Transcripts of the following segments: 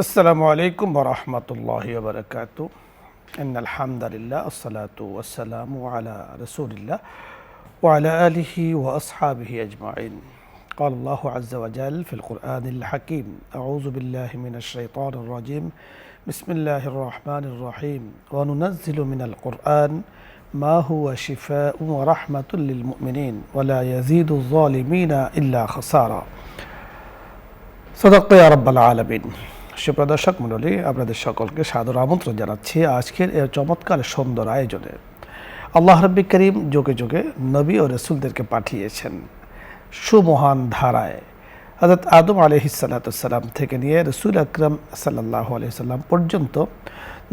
আসসালামু আলাইকুম ওয়া রাহমাতুল্লাহি ওয়া বারাকাতুহু ইন্নাল হামদালিল্লাহ আসসালাতু ওয়াসসালামু আলা রাসূলিল্লাহ ওয়া আলা আলিহি ওয়া আসহাবিহি আজমাইন قال الله عز وجل في القرآن الحكيم أعوذ بالله من الشيطان الرجيم بسم الله الرحمن الرحيم وننزل من القرآن ما هو شفاء ورحمة للمؤمنين ولا يزيد الظالمين إلا خسارا صدق يا رب العالمين। সুপ্রদর্শক মণ্ডলী, আপনাদের সকলকে সাদর আমন্ত্রণ জানাচ্ছি আজকের এই চমৎকার সুন্দর আয়োজনে। আল্লাহ রাব্বুল কারীম যুগে যুগে নবী ও রাসূলদেরকে পাঠিয়েছেন সুমহান ধারায়। হযরত আদম আলাইহিস সালাম থেকে নিয়ে রাসূল আকরাম সাল্লাল্লাহু আলাইহি সাল্লাম পর্যন্ত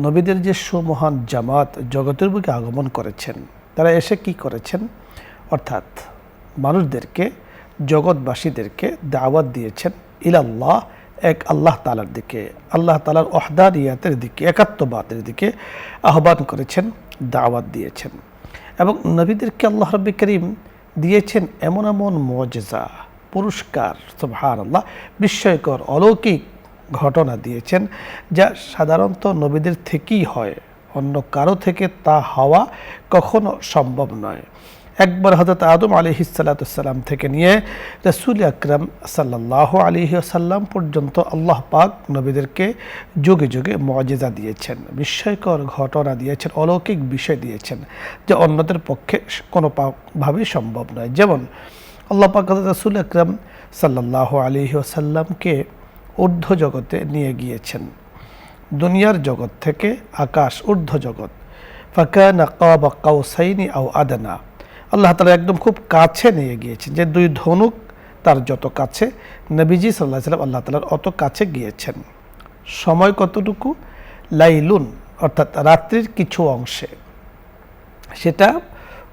নবীদের যে সুমহান জামাত জগতের বুকে আগমন করেছেন, তারা এসে কি করেছেন? অর্থাৎ মানুষদেরকে, জগৎবাসীদেরকে দাওয়াত দিয়েছেন ইলাল্লাহ, এক আল্লাহ তাআলার দিকে, আল্লাহ তাআলার ওয়াহদানিয়াতের দিকে, একাত্মবাদের দিকে আহ্বান করেছেন, দাওয়াত দিয়েছেন। এবং নবীদেরকে আল্লাহ রাব্বুল কারীম দিয়েছেন এমন এমন মুআজিজা, পুরস্কার, সুবহানাল্লাহ, বিস্ময়কর অলৌকিক ঘটনা দিয়েছেন যা সাধারণত নবীদের থেকেই হয়, অন্য কারো থেকে তা হওয়া কখনো সম্ভব নয়। একবার হযরত আদম আলাইহিস সালাম থেকে নিয়ে রাসূল আকরাম সাল্লাল্লাহু আলাইহি ওয়াসাল্লাম পর্যন্ত আল্লাহ পাক নবীদেরকে যুগে যুগে মুআজিজা দিয়েছেন, বিস্ময়কর ঘটনা দিয়েছেন, অলৌকিক বিষয় দিয়েছেন যা অন্যদের পক্ষে কোনোভাবেই সম্ভব নয়। যেমন আল্লাহ পাক হযরত রাসূল আকরাম সাল্লাল্লাহু আলাইহি ওয়াসাল্লামকে ঊর্ধ্ব জগতে নিয়ে গিয়েছেন, দুনিয়ার জগৎ থেকে আকাশ ঊর্ধ্ব জগৎ। ফাকানা কাবা কাউসাইনি আও আদনা, আল্লাহ তাআলা একদম খুব কাছে নিয়ে গিয়েছেন, যে দুই ধনুক তার যত কাছে, নবীজি সাল্লাল্লাহু আলাইহি ওয়াসাল্লাম আল্লাহ তাআলার অত কাছে গিয়েছেন। সময় কতটুকু? লাইলুন, অর্থাৎ রাত্রির কিছু অংশে, সেটা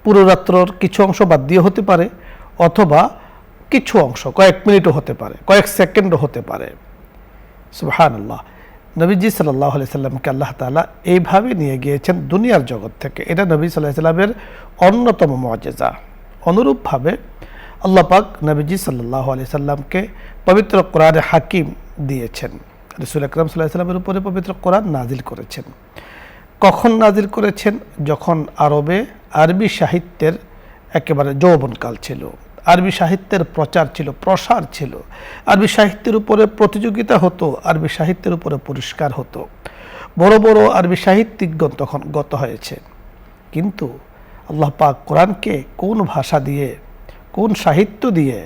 পুরো রাত্রর কিছু অংশ বাদ দিয়ে হতে পারে, অথবা কিছু অংশ কয়েক মিনিটও হতে পারে, কয়েক সেকেন্ডও হতে পারে। সুবহানাল্লাহ, নবীজি সাল্লাল্লাহু আলাইহি সাল্লামকে আল্লাহ তাআলা এইভাবে নিয়ে গিয়েছেন দুনিয়ার জগৎ থেকে। এটা নবী সাল্লাল্লাহু আলাইহি সাল্লামের অন্যতম মুআজিজা। অনুরূপভাবে আল্লাহ পাক নবীজি সাল্লাল্লাহু আলাইহি সাল্লামকে পবিত্র কোরআনে হাকিম দিয়েছেন। রাসূল আকরাম সাল্লাল্লাহু আলাইহি সাল্লামের উপরে পবিত্র কোরআন নাজিল করেছেন। কখন নাজিল করেছেন? যখন আরবি সাহিত্যের একেবারে যৌবনকাল ছিল, আরবি সাহিত্যের প্রচার ছিল, প্রসার ছিল, আরবি সাহিত্যের উপরে প্রতিযোগিতা হতো, আরবি সাহিত্যের উপরে পুরস্কার হতো, বড় বড় আরবি সাহিত্যিকগণ তখন গত হয়েছে। কিন্তু আল্লাহ পাক কোরআনকে কোন ভাষা দিয়ে, কোন সাহিত্য দিয়ে,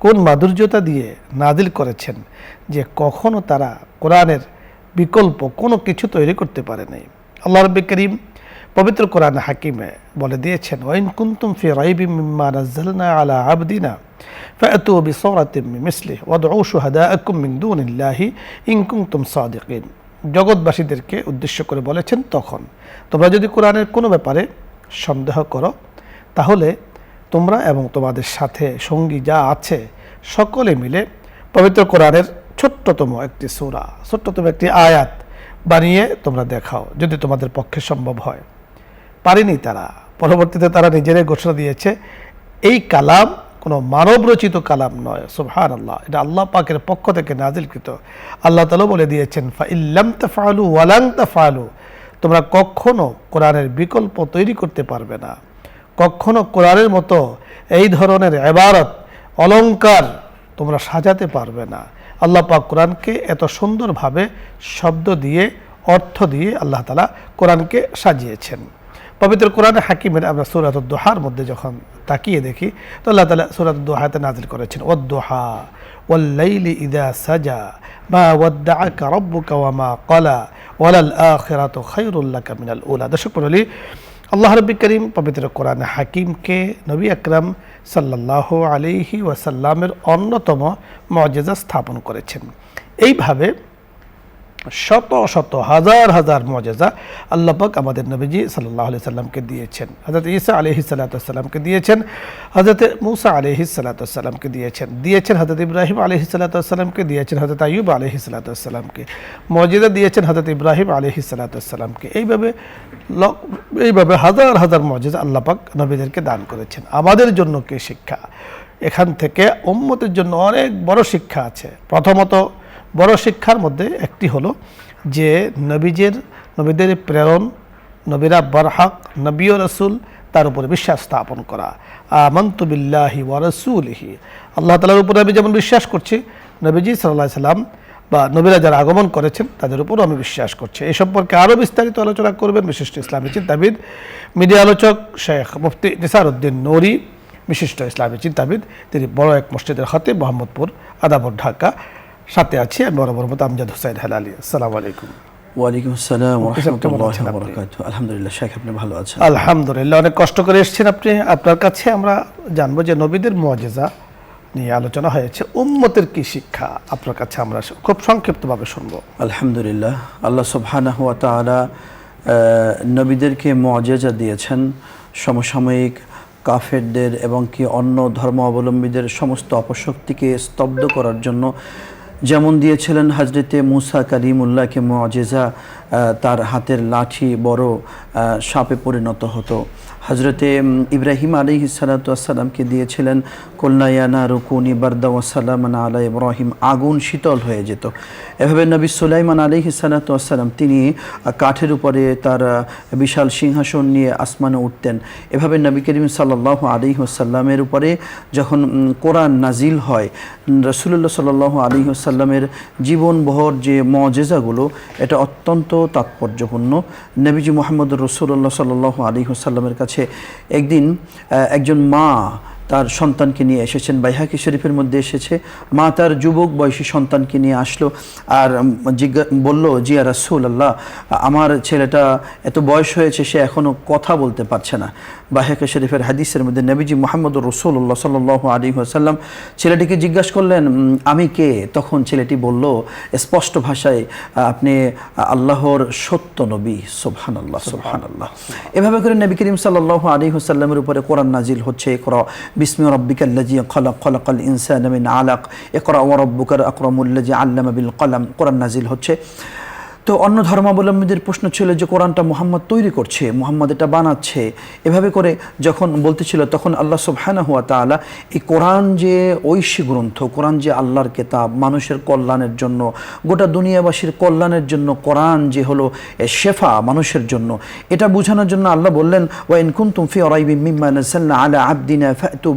কোন মাধুর্যতা দিয়ে নাজিল করেছেন যে কখনো তারা কোরআনের বিকল্প কোনো কিছু তৈরি করতে পারে নাই। আল্লাহ রাব্বুল কারীম পবিত্র কোরআন হাকিমে বলে দিয়েছেন, ওয়াইন কুনতুম ফি রাইবিম মিম্মা নাযালনা আলা আবদিনা ফাতু বিসূরাতিম মিন মিসলিহি ওয়াদউ শুহাদাআকুম মিন দুনিল্লাহি ইন কুনতুম সাদিকিন। জগৎবাসীদেরকে উদ্দেশ্য করে বলেছেন, তখন তোমরা যদি কোরআনের কোনো ব্যাপারে সন্দেহ করো, তাহলে তোমরা এবং তোমাদের সাথে সঙ্গী যা আছে সকলে মিলে পবিত্র কোরআনের ছোট্টতম একটি সূরা, ছোট্টতম একটি আয়াত বানিয়ে তোমরা দেখাও, যদি তোমাদের পক্ষে সম্ভব হয়। পারেনি তারা। পরবর্তীতে তারা নিজেরাই ঘোষণা দিয়েছে এই কালাম কোনো মানব রচিত কালাম নয়। সুবহানাল্লাহ, এটা আল্লাহ পাকের পক্ষ থেকে নাজিলকৃত। আল্লাহ তাআলা বলে দিয়েছেন, ফাইল্লাম তাফআলু ওয়ালান তাফআলু, তোমরা কখনো কোরআনের বিকল্প তৈরি করতে পারবে না, কখনো কোরআনের মতো এই ধরনের ইবারত, অলংকার তোমরা সাজাতে পারবে না। আল্লাহ পাক কোরআনকে এত সুন্দরভাবে শব্দ দিয়ে, অর্থ দিয়ে আল্লাহ তাআলা কোরআনকে সাজিয়েছেন। পবিত্র কোরআনে হাকিমের আমরা সূরাতুদ দুহার মধ্যে যখন তাকিয়ে দেখি, তো আল্লাহ তাআলা সূরাতুদ দুহাতে নাজিল করেছেন, ওয়াদ-দুহা ওয়াল লাইলি ইযা সাজা মা ওয়াদ্দাআকা রাব্বুকা ওয়া মা ক্বালা ওয়ালাল আখিরাতু খায়রুল লাকা মিনাল উলা। দর্শক মণ্ডলী, আল্লাহ রাব্বুল কারীম পবিত্র কোরআনে হাকিমকে নবী আকরাম সাল্লাল্লাহু আলাইহি ওয়াসাল্লামের অন্যতম মুআজিজা স্থাপন করেছেন। এইভাবে শত শত হাজার হাজার মুআজিজা আল্লাহ পাক আমাদের নবীজি সাল্লাল্লাহু আলাইহি সাল্লামকে দিয়েছেন। হযরত ঈসা আলাইহিস সালামকে দিয়েছেন, হযরত মূসা আলাইহিস সালামকে দিয়েছেন হযরত ইব্রাহিম আলাইহিস সালামকে দিয়েছেন, হযরত আইয়ুব আলাইহিস সালামকে মুআজিজা দিয়েছেন হযরত ইব্রাহিম আলাইহিস সালামকে। এইভাবে হাজার হাজার মুআজিজা আল্লাহ পাক নবীদেরকে দান করেছেন। আমাদের জন্য কি শিক্ষা? এখান থেকে উম্মতের জন্য অনেক বড় শিক্ষা আছে। প্রথমত বড় শিক্ষার মধ্যে একটি হলো যে নবীদের প্রেরণ, নবীরা বরহক, নবী ও রসুল, তার উপরে বিশ্বাস স্থাপন করা। আমানতু বিল্লাহি ওয়া রাসূলিহি, আল্লাহ তাআলার উপরে আমি যেমন বিশ্বাস করছি, নবীজি সাল্লাল্লাহু আলাইহি সাল্লাম বা নবীরা যারা আগমন করেছেন তাদের উপরও আমি বিশ্বাস করছি। এই সম্পর্কে আরও বিস্তারিত আলোচনা করবেন বিশিষ্ট ইসলামী চিন্তাবিদ, মিডিয়া আলোচক শেখ মুফতি নিসার উদ্দিন নূরী, বিশিষ্ট ইসলামী চিন্তাবিদ। তিনি বড় এক মসজিদের খতিব, মোহাম্মদপুর, আদাবর, ঢাকা। সাথে আছি আমি বরাবর মতো আমজাদ হোসেন হেলালি। আসসালামু আলাইকুম। ওয়ালাইকুম আসসালাম ওয়া রাহমাতুল্লাহি ওয়া বারাকাতুহু। আলহামদুলিল্লাহ শেখ, আপনি ভালো আছেন? আলহামদুলিল্লাহ, অনেক কষ্ট করে এসেছেন আপনি। আপনার কাছে আমরা জানবো যে নবীদের মুআজিজা নিয়ে আলোচনা হয়েছে, উম্মতের কি শিক্ষা, আপনার কাছে আমরা খুব সংক্ষিপ্তভাবে শুনবো। আলহামদুলিল্লাহ, আল্লাহ সুবহানাহু ওয়া তাআলা নবীদেরকে মুআজিজা দিয়েছেন সমসাময়িক কাফেরদের এবং কি অন্য ধর্মাবলম্বীদের সমস্ত অপশক্তিকে স্তব্ধ করার জন্য। যেমন দিয়েছিলেন হজরতে মুসা কালিমুল্লাহকে মুআজিজা, তার হাতের লাঠি বড় সাপে পরিণত হতো। হজরতে ইব্রাহিম আলাইহিস সালাতু ওয়াস সালামকে দিয়েছিলেন কুলনা ইয়া নারু কুনি বারদা ওয়া সালামান আলা ইব্রাহিম, আগুন শীতল হয়ে যেত। এভাবে নবী সুলাইমান আলাইহিস সালাতু ওয়াস সালাম তিনি কাঠের উপরে তার বিশাল সিংহাসন নিয়ে আসমানে উঠতেন। এভাবে নবী করিম সাল্লাল্লাহু আলাইহি ওয়াসাল্লামের উপরে যখন কোরআন নাজিল হয়, রাসূলুল্লাহ সাল্লাল্লাহু আলাইহি ওয়াসাল্লামের জীবনভর যে মুআজিজাগুলো, এটা অত্যন্ত তাৎপর্যপূর্ণ। নবীজি মুহাম্মদুর রাসূলুল্লাহ সাল্লাল্লাহু আলাইহি ওয়াসাল্লামের কাছে একদিন একজন মা তার সন্তানকে নিয়ে এসেছেন। বাইহাকি শরীফের মধ্যে এসেছে, মা তার যুবক বয়সী সন্তানকে নিয়ে আসলো আর বলল, জি ইয়া রাসূলুল্লাহ, আমার ছেলেটা এত বয়স হয়েছে, সে এখনও কথা বলতে পারছে না। বাইহাকি শরীফের হাদিসের মধ্যে নবীজি মুহাম্মদুর রাসূলুল্লাহ সাল্লাল্লাহু আলাইহি ওয়াসাল্লাম ছেলেটিকে জিজ্ঞাসা করলেন, আমি কে? তখন ছেলেটি বলল স্পষ্ট ভাষায়, আপনি আল্লাহর সত্য নবী। সুবহানাল্লাহ, সুবহানাল্লাহ। এভাবে করে নবী করিম সাল্লাল্লাহু আলাইহি ওয়াসাল্লামের উপরে কোরআন নাজিল হচ্ছে। ইকরা বিসমি রাব্বিকাল্লাযী খালাক, খালাকাল ইনসানা মিন আলাক, ইকরা ওয়া রাব্বুকাল আকরামুল্লাযী আল্লামা বিল কলম, কোরআন নাজিল হচ্ছে। তো অন্য ধর্মাবলম্বীদের প্রশ্ন ছিল যে কোরআনটা মুহাম্মদ তৈরি করছে, মুহাম্মদ এটা বানাচ্ছে। এভাবে করে যখন বলতেছিল, তখন আল্লাহ সুবহানাহু ওয়া তাআলা এই কোরআন যে ঐশী গ্রন্থ, কোরআন যে আল্লাহর কিতাব, মানুষের কল্যাণের জন্য, গোটা দুনিয়াবাসীর কল্যাণের জন্য কোরআন যে হলো শেফা মানুষের জন্য, এটা বোঝানোর জন্য আল্লাহ বললেন, ওয়া ইন কুনতুম ফি রাইবিন মিম্মা নাযালনা আলা আবদিনা ফাতু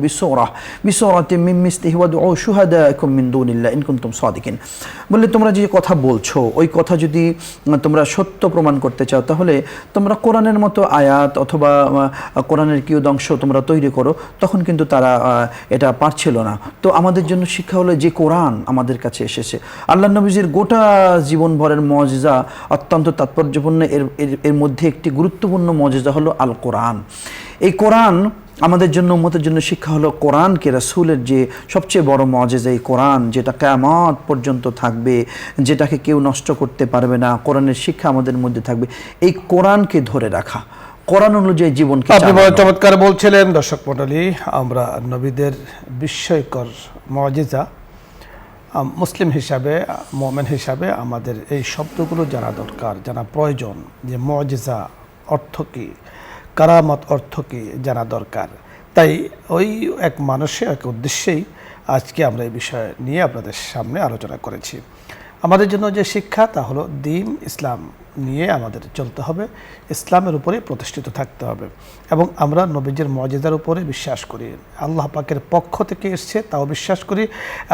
বিসূরাতিন মিন মিসলিহি ওয়াদউ শুহাদাকুম মিন দুনিল্লাহ ইন কুনতুম সাদিকিন। বললে তোমরা যে কথা বলছো, ওই কথা যদি তোমরা সত্য প্রমাণ করতে চাও, তাহলে তোমরা কোরআনের মতো আয়াত অথবা কোরআনের কিয়দংশ তোমরা তৈরি করো। তখন কিন্তু তারা এটা পারছিল না। তো আমাদের জন্য শিক্ষা হলো যে কোরআন আমাদের কাছে এসেছে, আল্লাহ নবীজির গোটা জীবনভরের মুআজিজা অত্যন্ত তাৎপর্যপূর্ণ। এর মধ্যে একটি গুরুত্বপূর্ণ মুআজিজা হলো আল কোরআন। এই কোরআন আমাদের জন্য, উম্মতের জন্য শিক্ষা হলো কোরআনকে রাসূলের যে সবচেয়ে বড় মুআজিজা, এই কোরআন যেটা কিয়ামত পর্যন্ত থাকবে, যেটাকে কেউ নষ্ট করতে পারবে না, কোরআনের শিক্ষা আমাদের মধ্যে থাকবে। এই কোরআনকে ধরে রাখা, কোরআন অনুযায়ী জীবনকে। আপনি বড় চমৎকার বলছিলেন। দর্শক মণ্ডলী, আমরা নবীদের বিস্ময়কর মুআজিজা, মুসলিম হিসাবে, মুমিন হিসাবে আমাদের এই শব্দগুলো জানা দরকার, জানা প্রয়োজন। যে মুআজিজা অর্থ কী, কারামত অর্থ কী জানা দরকার। তাই ওই এক মানুষের এক উদ্দেশ্যেই আজকে আমরা এই বিষয় নিয়ে আপনাদের সামনে আলোচনা করেছি। আমাদের জন্য যে শিক্ষা, তা হলো দিন ইসলাম নিয়ে আমাদের চলতে হবে, ইসলামের উপরে প্রতিষ্ঠিত থাকতে হবে। এবং আমরা নবীজির মুআজিজার উপরে বিশ্বাস করি, আল্লাহ পাকের পক্ষ থেকে এসছে তাও বিশ্বাস করি।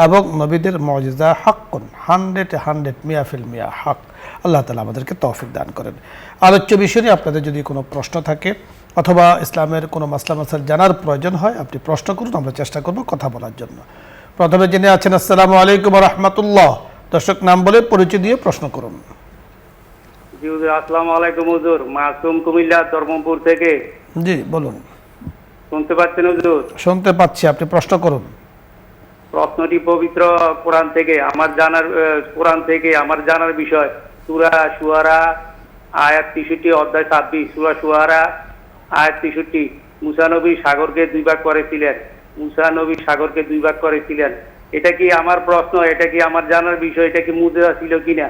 এবং নবীদের মুআজিজা হাক্কুন, 100 মিয়া ফিল মিয়া হক। আল্লাহ তাআলা আমাদেরকে তৌফিক দান করেন। আলোচ্য বিষয় নিয়ে আপনাদের যদি কোনো প্রশ্ন থাকে অথবা ইসলামের কোনো মাসলা মাসাইল জানার প্রয়োজন হয়, আপনি প্রশ্ন করুন, আমরা চেষ্টা করব কথা বলার জন্য। প্রথমে জেনে আছেন, আসসালামু আলাইকুম ওয়া রাহমাতুল্লাহ। দর্শক নাম বলে পরিচয় দিয়ে প্রশ্ন করুন। জি হুজুর, আসসালামু আলাইকুম হুজুর। মাসুম, কুমিল্লা ধর্মপুর থেকে। জি বলুন। শুনতে পাচ্ছেন হুজুর? শুনতে পাচ্ছি, আপনি প্রশ্ন করুন। প্রশ্নটি পবিত্র কোরআন থেকে আমার জানার বিষয় সূরা শুআরা আয়াত 63, অধ্যায় 26, সূরা শুআরা আয়াত 63। মুসা নবী সাগরকে দুই ভাগ করেছিলেন। এটা কি আমার প্রশ্ন, এটা কি আমার জানার বিষয়, এটা কি মুজিজা ছিল কিনা?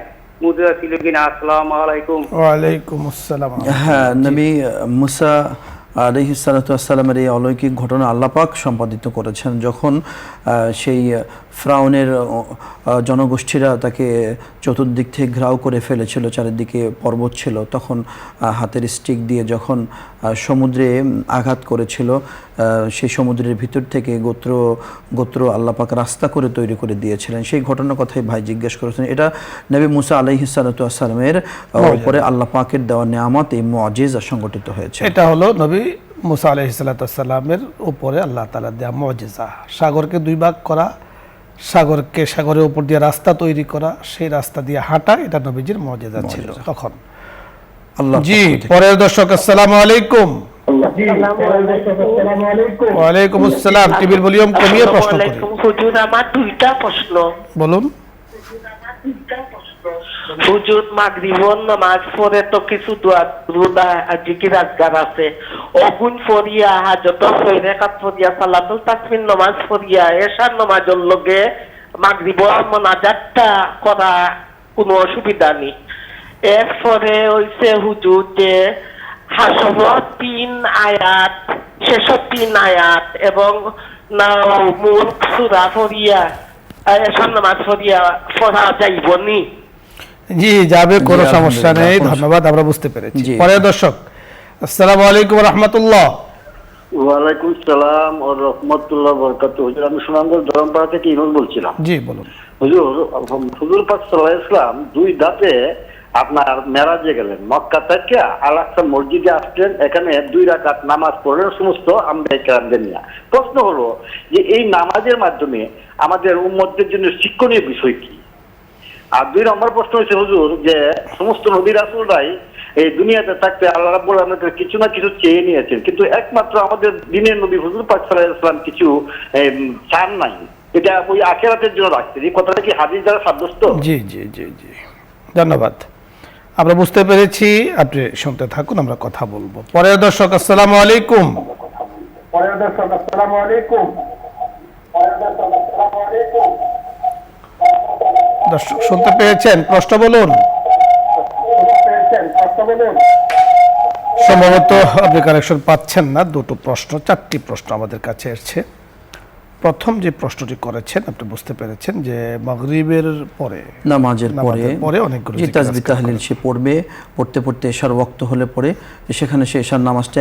আসসালামু আলাইকুম। ওয়ালাইকুম আসসালাম। হ্যাঁ, নবী মুসা আলাইহিস সালাতু ওয়াস সালামের এই অলৌকিক ঘটনা আল্লাহ পাক সম্পাদিত করেছেন। যখন সেই ফ্রাউনের জনগোষ্ঠীরা তাকে চতুর্দিক থেকে ঘেরাও করে ফেলেছিল, চারিদিকে পর্বত ছিল, তখন হাতের স্টিক দিয়ে যখন সমুদ্রে আঘাত করেছিল, সেই সমুদ্রের ভিতর থেকে গোত্র গোত্র আল্লাহ পাক রাস্তা করে তৈরি করে দিয়েছিলেন। সেই ঘটনার কথাই ভাই জিজ্ঞেস করেছেন। এটা নবী মুসা আলাইহিস সালাতু ওয়াস সালামের উপরে আল্লাহ পাকের দেওয়া নেয়ামত, এই মুআজিজা সংগঠিত হয়েছে। এটা হলো নবী মুসা আলাইহিস সালাতু ওয়াস সালামের উপরে আল্লাহ তাআলা দেওয়া মুআজিজা। সাগরকে দুই ভাগ করা, সাগরের উপর দিয়ে রাস্তা তৈরি করা, সেই রাস্তা দিয়ে হাঁটা, এটা নবীজির মুআজিজা ছিল তখন। আল্লাহ জি, পরের দর্শক, আসসালামু আলাইকুম। ওয়ালাইকুম আসসালাম। টিভির ভলিউম কমিয়ে প্রশ্ন করি। হুজুর, আমার দুইটা প্রশ্ন। বলুন। হুজুর, মাগরিবর নামাজ পড়ে তো কিছু দোয়া জিকির আজকার আছে, অগুন ফরিয়া হাজত রেখাত ফরিয়া সালাতুল তাসবিহ নামাজ ফরিয়া এশার নামাজের লগে মাগরিবর মোনাজাতটা করা কোনো অসুবিধা নেই। এরপরে হইছে হুজুর যে হাসর 3 আয়াত, শেষর 3 আয়াত এবং মুলক সূরা ফরিয়া এশার নামাজ ফরিয়া পড়া যাইবনি? জি, যাবে, কোনো সমস্যা নেই, ধন্যবাদ, আমরা বুঝতে পেরেছি। পরের দর্শক, আসসালামু আলাইকুম ওয়া রাহমাতুল্লাহ। ওয়ালাইকুম সালাম ওয়া রাহমাতুল্লাহি ওয়া বারাকাতুহু। হুজুর, আমি সুনামগঞ্জ ধরমপাড়া থেকে ইমন বলছিলাম। জি, বলুন। হুজুর, হুজুর পাক সাল্লাল্লাহু আলাইহি ওয়াসাল্লাম 2 দাতে আপনার মেরাজে গেলেন, মক্কা থেকে আল আকসা মসজিদে আসলেন, এখানে 2 রাকাত নামাজ পড়লেন সমস্ত আম্বিয়া কেরামদের নিয়ে। প্রশ্ন হলো যে এই নামাজের মাধ্যমে আমাদের উম্মতদের জন্য শিক্ষণীয় বিষয় কি? আর 2 নম্বর প্রশ্ন হচ্ছে হুজুর, যে সমস্ত নবী রাসূলরাই এই দুনিয়াতে থাকতে আল্লাহ রাব্বুল আলামিন কিছু না কিছু চেয়ে নিয়েছেন, কিন্তু একমাত্র আমাদের দিনের নবী হুজুর পাক সাল্লাল্লাহু আলাইহি ওয়াসাল্লাম কিছু চান নাই, এটা ওই আখিরাতের জন্য রাখছেন। এই কথাটা কি হাদিস দ্বারা সাব্যস্ত? জি জি জি জি, ধন্যবাদ, আমরা বুঝতে পেরেছি। আপনি শুনতে থাকুন, আমরা কথা বলবো। পরের দর্শক, আসসালামু আলাইকুম। দর্শক শুনতে পেয়েছেন? প্রশ্ন বলুন। সম্ভবত আপনি কানেকশন পাচ্ছেন না। 2টো প্রশ্ন, 4টি প্রশ্ন আমাদের কাছে এসেছে। প্রথম যে প্রশ্নটি করেছেন, আপনি বুঝতে পেরেছেন যে মাগরিবের পরে, নামাজের পরে অনেকগুলো যে তাসবিহ তাহলিল সে পড়বে, পড়তে পড়তে এশার ওয়াক্ত হলে পরে সেখানে সে এশার নামাজটা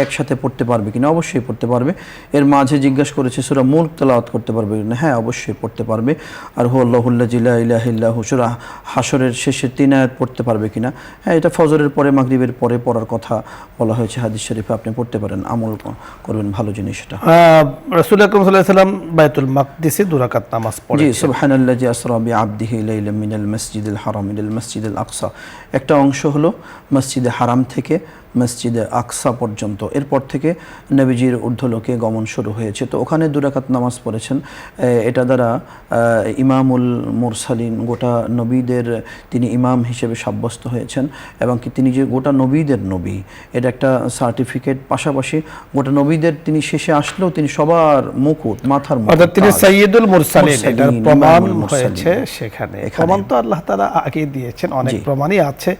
একসাথে পড়তে পারবে কিনা? অবশ্যই পড়তে পারবে। এর মাঝে জিজ্ঞাসা করেছে সূরা মুলক তেলাওয়াত করতে পারবে কিনা? হ্যাঁ, অবশ্যই পড়তে পারবে। আর হুয়াল্লাহুল্লাযী লা ইলাহা ইল্লা হু সূরা হাশরের শেষের 3 আয়াত পড়তে পারবে কিনা? হ্যাঁ, এটা ফজরের পরে, মাগরিবের পরে পড়ার কথা বলা হয়েছে হাদিস শরীফে। আপনি পড়তে পারেন, আমল করবেন, ভালো জিনিস এটা। রাসূল আকরাম সাল্লাল্লাহু আলাইহি ওয়াসাল্লাম বাইতুল মাকদিসে 2 রাকাত নামাজ পড়েছেন। জি, সুবহানাল্লাযী আসরা বিআবদিহি লাইলাম মিনাল মাসজিদিল হারাম ইলাল মাসজিদিল আকসা। একটা অংশ হলো মসজিদে হারাম থেকে মসজিদে আকসা পর্যন্ত, এরপর থেকে নবীজির ঊর্ধ্বলোকে গমন শুরু হয়েছে। তো ওখানে 2 রাকাত নামাজ পড়েছেন। এটা দ্বারা ইমামুল মুরসালিন, গোটা নবীদের তিনি ইমাম হিসেবে সাব্যস্ত হয়েছেন, এবং কি তিনি যে গোটা নবীদের নবী, এটা একটা সার্টিফিকেট। পাশাপাশি গোটা নবীদের তিনি শেষে আসলেও তিনি সবার মুকুট, মাথার মুকুট, অর্থাৎ তিনি সাইয়্যিদুল মুরসালিন, এটার প্রমাণ হয়েছে সেখানে। প্রমাণ তো আল্লাহ তাআলা আগে দিয়েছেন, অনেক প্রমাণই আছে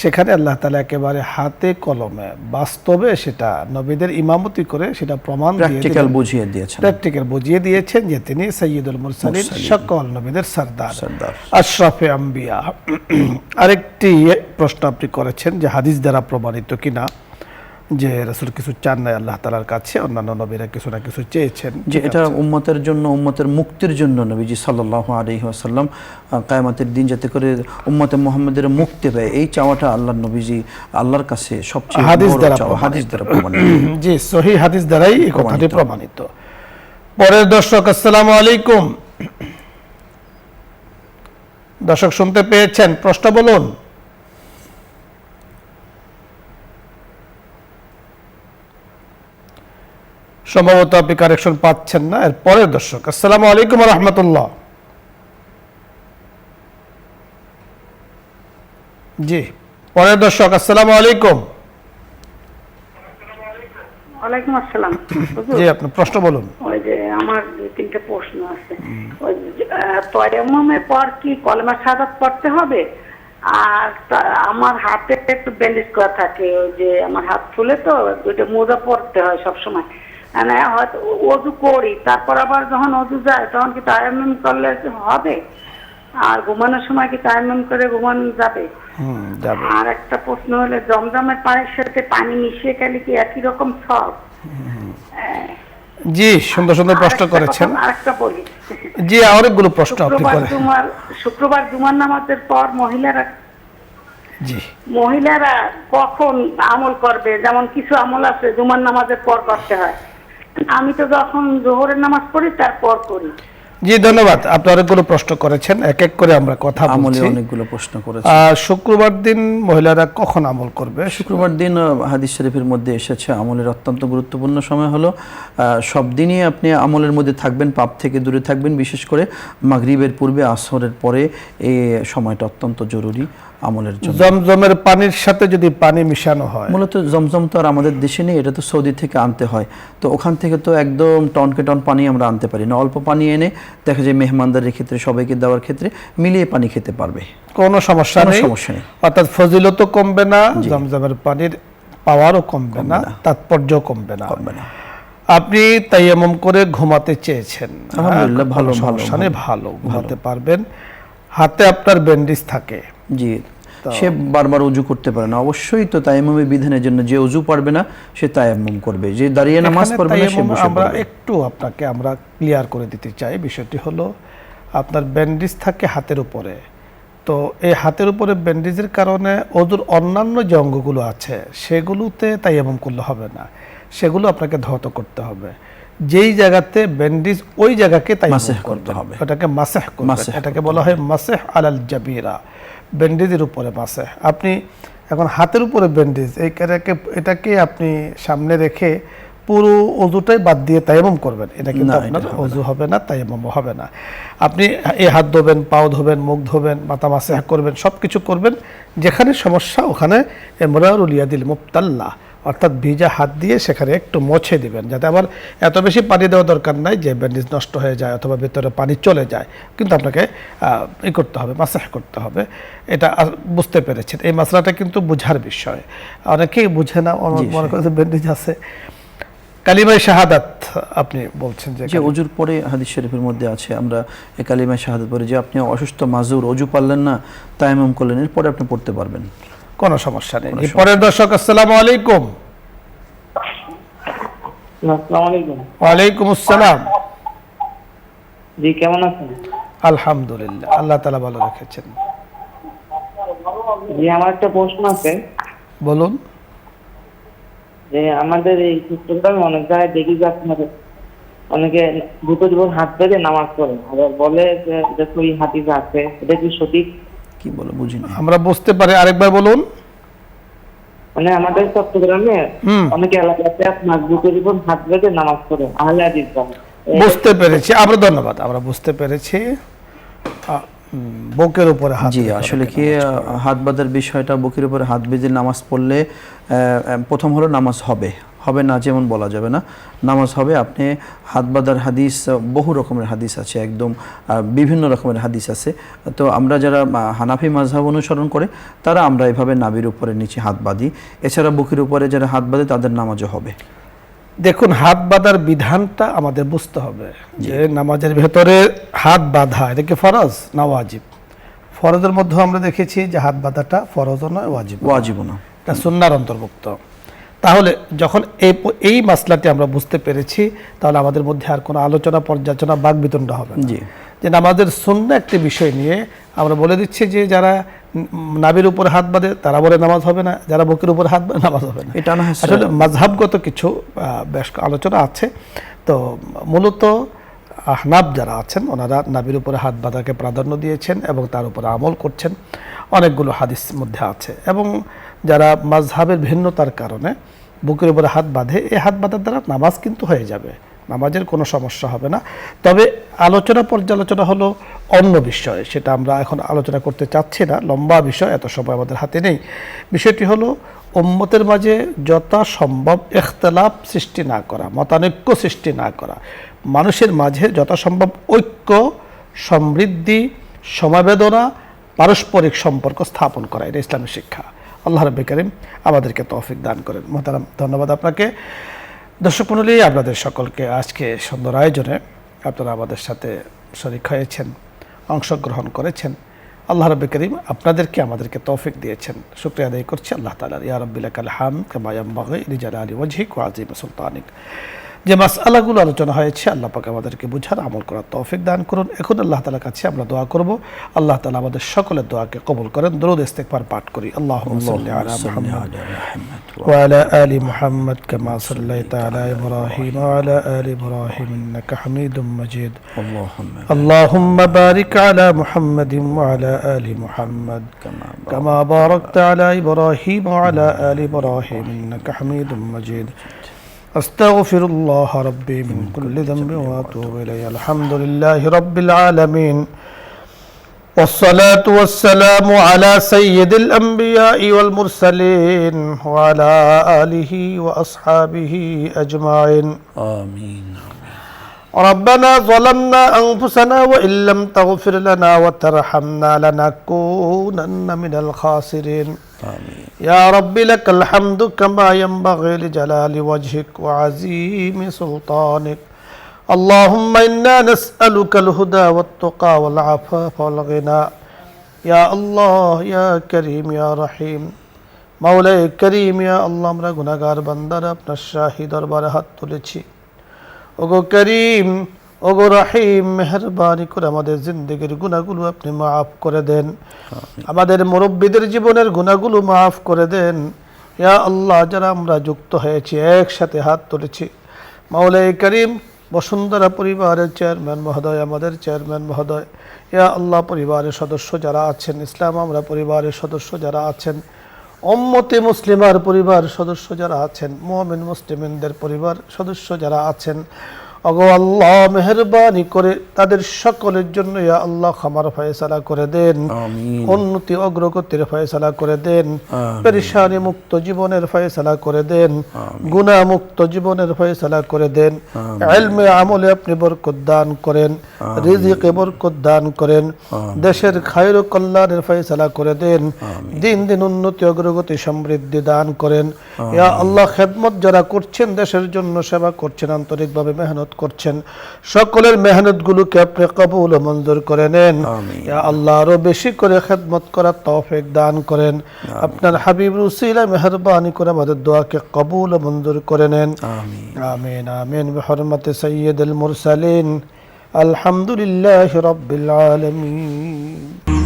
সেখানে। আল্লাহ তাআলা একেবারে হাতে কলমে বাস্তবে সেটা নবীদের ইমামতি করে সেটা প্রমাণ দিয়ে প্র্যাকটিক্যাল বুঝিয়ে দিয়েছেন যে তিনি সাইয়্যিদুল মুরসালিন, সকল নবীদের সরদার, আশরাফে আম্বিয়া। আরেকটি প্রশ্ন আপনি করেছেন যে হাদিস দ্বারা প্রমাণিত কিনা যে রাসূল কিছু চান নাই আল্লাহ তাআলার কাছে, অন্যান্য নবীরা কিছু না কিছু চেয়েছেন। যে এটা উম্মতের জন্য, উম্মতের মুক্তির জন্য নবীজি সাল্লাল্লাহু আলাইহি ওয়াসাল্লাম কিয়ামতের দিন যাতে করে উম্মতে মুহাম্মাদের মুক্তি পায়, এই চাওয়াটা আল্লাহর নবীজি আল্লাহর কাছে সবচেয়ে বড় চাওয়া, হাদিস দ্বারা প্রমাণিত। জি, সহিহ হাদিস দ্বারাই এই কথাটি প্রমাণিত। পরের দর্শক, আসসালামু আলাইকুম। দর্শক শুনতে পেয়েছেন? প্রশ্ন বলুন। সম্ভবত আপনি কারেকশন পাচ্ছেন না। এর পরের দর্শক, আসসালামু আলাইকুম ওয়া রাহমাতুল্লাহ। জি, পরের দর্শক, আসসালামু আলাইকুম। ওয়ালাইকুম আসসালাম। জি, আপনি প্রশ্ন বলুন। ওই যে আমার 2-3টা প্রশ্ন আছে। ওই তায়াম্মুমের পর কি কলেমা শাহাদাত পড়তে হবে? আর আমার হাতে একটু ব্যান্ডেজ করা থাকে, ওই যে আমার হাত ফুলে তো, ওইটা মোজা পড়তে হয় সবসময়। মানে হয়তো ওযু করি, তারপর আবার যখন ওযু যায় তখন কি তায়াম্মুম করলে হবে? আর ঘুমানোর সময় কি তায়াম্মুম করে ঘুমানো যাবে? যাবে। আর একটা প্রশ্ন হলো, জমজমের পানির সাথে পানি মিশিয়ে খেলে কি একই রকম সব? জি, সুন্দর সুন্দর প্রশ্ন করেছেন। আরেকটা বলি, জি, অনেকগুলো প্রশ্ন আপনি করেন। শুক্রবার জুমার নামাজের পর জি, মহিলারা কখন আমল করবে? যেমন কিছু আমল আছে জুমার নামাজের পর করতে হয়, আমি তো যখন জোহরের নামাজ পড়ি তারপর করি। জি, ধন্যবাদ। আপনি অনেকগুলো প্রশ্ন করেছেন, এক এক করে আমরা কথা আমলে বলছি। অনেকগুলো প্রশ্ন করেছেন। শুক্রবার দিন মহিলারা কখন আমল করবে? শুক্রবার দিন হাদিস শরীফের মধ্যে এসেছে আমলের অত্যন্ত গুরুত্বপূর্ণ সময় হলো সব দিনই আপনি আমলের মধ্যে থাকবেন, পাপ থেকে দূরে থাকবেন। বিশেষ করে মাগরিবের পূর্বে, আসরের পরে এই সময়টা অত্যন্ত জরুরি আমলের জন্য। জমজমের পানির সাথে যদি পানি মিশানো হয়, মূলত জমজম তো আর আমাদের দেশে নেই, এটা তো সৌদি থেকে আনতে হয়। তো ওখান থেকে তো একদম টনকে টন পানি আমরা আনতে পারি না। অল্প পানি এনে দেখা যায় মেহমানদারের ক্ষেত্রে, সবাইকে দেওয়ার ক্ষেত্রে মিলিয়ে পানি খেতে পারবে, কোনো সমস্যা নেই। অর্থাৎ ফজিলতও কমবে না, জমজমের পানির পাওয়ারও কমবে না, তাৎপর্যও কমবে না। আপনি তায়াম্মুম করে ঘুমাতে চেয়েছেন, আলহামদুলিল্লাহ, ভালো ভালো ঘুমাতে পারবেন। হাতে আপনার ব্যান্ডেজ থাকে, জি, সে বারবার উজু করতে পারে না। অবশ্যই তো তায়াম্মুমের বিধানের জন্য যে উজু পারবে না সে তায়াম্মুম করবে, যে দাঁড়িয়ে নামাজ পড়বে না সে বসে আমরা পড়বে। একটু আপনাকে আমরা ক্লিয়ার করে দিতে চাই। বিষয়টি হলো, আপনার ব্যান্ডেজ থাকে হাতের উপরে, তো এই হাতের উপরে ব্যান্ডেজের কারণে ওযুর অন্যান্য যে অঙ্গগুলো আছে সেগুলোতে তায়াম্মুম করলে হবে না, সেগুলো আপনাকে ধৌত করতে হবে। যেই জায়গাতে ব্যান্ডেজ ওই জায়গাকে তায়াম্মুম করতে হবে, এটাকে মাসহ করতে, এটাকে বলা হয় মাসহ আলাল জাবিরা, ব্যান্ডেজের উপরে মাসহ। আপনি এখন হাতের উপরে ব্যান্ডেজ, এটাকে আপনি সামনে রেখে পুরো ওযুটাই বাদ দিয়ে তায়াম্মুম করবেন, এটা কিন্তু আপনার ওযু হবে না, তায়াম্মুম হবে না। আপনি এই হাত ধোবেন, পাও ধোবেন, মুখ ধোবেন, মাথা মাসহ করবেন, সব কিছু করবেন। যেখানে সমস্যা ওখানে ইমরারুল ইয়াদিল মুবতাল্লা, অর্থাৎ ভিজা হাত দিয়ে সেখানে একটু মুছে দিবেন, যাতে আবার এত বেশি পানি দেওয়া দরকার নাই যে ব্যান্ডেজ নষ্ট হয়ে যায় অথবা ভেতরে পানি চলে যায়, কিন্তু আপনাকে করতে হবে, মাসাহ করতে হবে। এটা বুঝতে পেরেছেন? এই মাসলাটা কিন্তু বোঝার বিষয়, অনেকেই বুঝে না, মনে করে ব্যান্ডেজ আছে। কালিমায়ে শাহাদাত আপনি বলছেন যে ওযুর পরে হাদিস শরীফের মধ্যে আছে, আমরা এই কালিমায়ে শাহাদাত পড়ে যে আপনি অসুস্থ মাযুর ওযু পারলেন না, তায়াম্মুম করলেন, এরপরে আপনি পড়তে পারবেন, কোনো সমস্যা নেই। পরের দর্শক, আসসালামু আলাইকুম। আসসালামু আলাইকুম। ওয়ালাইকুম আসসালাম। জি, কেমন আছেন? আলহামদুলিল্লাহ, আল্লাহ তাআলা ভালো রেখেছেন। জি, আমার একটা প্রশ্ন আছে। বলুন। যে আমাদের এই চট্টগ্রামে অনেক জায়গায় দেখি যে আপনাদের অনেকে দুটো জীবন হাত বেঁধে নামাজ পড়ে, আবার বলে যে দেখো এই হাদিস আছে, এটা কি সঠিক? কি বলে বুঝিনি আমরা বুঝতে পারি, আরেকবার বলুন। মানে আমাদের চট্টগ্রামে অনেক এলাকাতে আপনার দুটো জীবন হাত বেঁধে নামাজ পড়ে, আহলে হাদিস বলে। বুঝতে পেরেছি, আমরা ধন্যবাদ, আমরা বুঝতে পেরেছি। বুকের উপরে হাত, জি, আসলে কি হাত বাঁধার বিষয়টা, বুকের উপরে হাত বেঁধে নামাজ পড়লে প্রথম হলো নামাজ হবে না যেমন বলা যাবে না, নামাজ হবে। আপনি হাত বাঁধার হাদিস, বহু রকমের হাদিস আছে, একদম বিভিন্ন রকমের হাদিস আছে। তো আমরা যারা হানাফি মাযহাব অনুসরণ করে তারা আমরা এভাবে নাভির উপরে নিচে হাত বাঁধি। এছাড়া বুকের উপরে যারা হাত বাঁধে তাদের নামাজও হবে। দেখুন, হাত বাঁধার বিধানটা আমাদের বুঝতে হবে যে নামাজের ভেতরে হাত বাঁধা এটা কি ফরজ না ওয়াজিব? ফরজের মধ্যে আমরা দেখেছি যে হাত বাঁধাটা ফরজও নয়, ওয়াজিবও না, এটা সুন্নাহর অন্তর্ভুক্ত। তাহলে যখন এই মাসলাটি আমরা বুঝতে পেরেছি, তাহলে আমাদের মধ্যে আর কোনো আলোচনা, পর্যালোচনা, বাকবিতণ্ড হবে না। যে নামাজের সুন্নাহ একটি বিষয় নিয়ে আমরা বলে দিচ্ছি যে যারা নাভির উপরে হাত বাঁধে তারা বলে নামাজ হবে না, যারা বুকের উপরে হাত বাঁধে নামাজ হবে না। এটা না, আসলে মাযহাবগত কিছু বেশ আলোচনা আছে। তো মূলত আহনাফ যারা আছেন ওনারা নাভির উপরে হাত বাঁধাকে প্রাধান্য দিয়েছেন এবং তার উপরে আমল করছেন, অনেকগুলো হাদিস মধ্যে আছে। এবং যারা মাযহাবের ভিন্নতার কারণে বুকের উপরে হাত বাঁধে, এই হাত বাঁধার দ্বারা নামাজ কিন্তু হয়ে যাবে, নামাজের কোনো সমস্যা হবে না। তবে আলোচনা, পর্যালোচনা হলো অন্য বিষয়, সেটা আমরা এখন আলোচনা করতে চাচ্ছি না, লম্বা বিষয়, এত সময় আমাদের হাতে নেই। বিষয়টি হলো উম্মতের মাঝে যথাসম্ভব ইখতিলাফ সৃষ্টি না করা, মতানৈক্য সৃষ্টি না করা, মানুষের মাঝে যথাসম্ভব ঐক্য, সমৃদ্ধি, সমবেদনা, পারস্পরিক সম্পর্ক স্থাপন করা, এটা ইসলামের শিক্ষা। আল্লাহ রাব্বুল কারীম আমাদেরকে তৌফিক দান করেন। মুহতারাম, ধন্যবাদ আপনাকে। দর্শক মণ্ডলী, আপনাদের সকলকে আজকে সুন্দর আয়োজনে আপনারা আমাদের সাথে শরীক হয়েছেন, অংশগ্রহণ করেছেন। আল্লাহ রাব্বুল কারীম আপনাদেরকে আমাদেরকে তৌফিক দিয়েছেন, শুকরিয়া আদায় করছি আল্লাহ তাআলার। ইয়া রাব্বি লাকাল হামদ কামা ইয়ানবাগি লিজালালি ওয়াজহিক ওয়া আযীম সুলতানিক। যে মাসআলাগুলো আলোচনা হয়েছে আল্লাহ পাক আমাদেরকে বুঝার, আমল করার তৌফিক দান করুন। এখন আল্লাহ তাআলার কাছে আমরা দোয়া করব, আল্লাহ তাআলা আমাদের সকলের দোয়াকে কবুল করেন। দরুদ ইস্তিগফার পাঠ করি। আল্লাহুম্মা সাল্লি আলা মুহাম্মাদ ওয়া আলা আলি মুহাম্মাদ কামা সাল্লাইতা আলা ইব্রাহিম ওয়া আলা আলি ইব্রাহিম ইন্নাকা হামিদুম মাজিদ। আল্লাহুম্মা বারিক আলা মুহাম্মাদিন ওয়া আলা আলি মুহাম্মাদ কামা বারাকতা আলা ইব্রাহিম ওয়া আলা আলি ইব্রাহিম ইন্নাকা হামিদুম মাজিদ। أستغفر الله ربي من كل ذنب وأتوب إليه. الحمد لله رب العالمين، والصلاة والسلام على سيد الأنبياء والمرسلين وعلى آله وأصحابه أجمعين. آمين. ربنا ظلمنا أنفسنا وإن لم تغفر لنا وترحمنا لنكونن من الخاسرين. آمين. يا رب لك الحمد كما ينبغي لجلال وجهك وعظيم سلطانك. اللهم إنا نسألك الهدى والتقى والعفاف والغنى. يا الله يا كريم يا رحيم. مولاي كريم يا الله, আমরা গুনাহগার বান্দারা আপনার শাহী দরবারে হাত তুলেছি। ওগো করিম, ওগো রহিম, মেহেরবানি করে আমাদের জিন্দেগির গুনাহগুলো আপনি মাফ করে দেন। আমাদের মুরব্বীদের জীবনের গুনাহগুলো মাফ করে দেন। ইয়া আল্লাহ, যারা আমরা যুক্ত হয়েছি, একসাথে হাত তুলেছি, মাওলাই করিম, বসুন্ধরা পরিবারের চেয়ারম্যান মহোদয়, আমাদের চেয়ারম্যান মহোদয়, ইয়া আল্লাহ, পরিবারের সদস্য যারা আছেন, ইসলাম আমরা পরিবারের সদস্য যারা আছেন, উম্মতে মুসলিমার পরিবার সদস্য যারা আছেন, মুমিন মুসলিমিনদের পরিবার সদস্য যারা আছেন, ওগো আল্লাহ, মেহেরবানি করে তাদের সকলের জন্য ইয়া আল্লাহ ক্ষমার ফয়সালা করে দেন, উন্নতি অগ্রগতির ফয়সালা করে দেন, পেরেশানি মুক্ত জীবনের ফয়সালা করে দেন, গুনাহ মুক্ত জীবনের ফয়সালা করে দেন, ইলমে আমলে আপনি বরকত দান করেন, রিজিকে বরকত দান করেন, দেশের খায়র ও কল্যাণের ফয়সালা করে দেন, দিন দিন উন্নতি অগ্রগতি সমৃদ্ধি দান করেন। ইয়া আল্লাহ, খেদমত যারা করছেন, দেশের জন্য সেবা করছেন, আন্তরিকভাবে মেহনত করছেন, সকলের মেহনত গুলোকে আপনি কবুল ও মঞ্জুর করে নেন। ইয়া আল্লাহ, আরো বেশি করে খেদমত করার তৌফিক দান করেন। আপনার হাবিব উসিলা মেহেরবানি করে আমাদের দোয়াকে কবুল ও মঞ্জুর করে নেন। আমিন আমিন বিহরমতি সাইয়্যিদুল মুরসালিন। আলহামদুলিল্লাহি রাব্বিল আলামিন।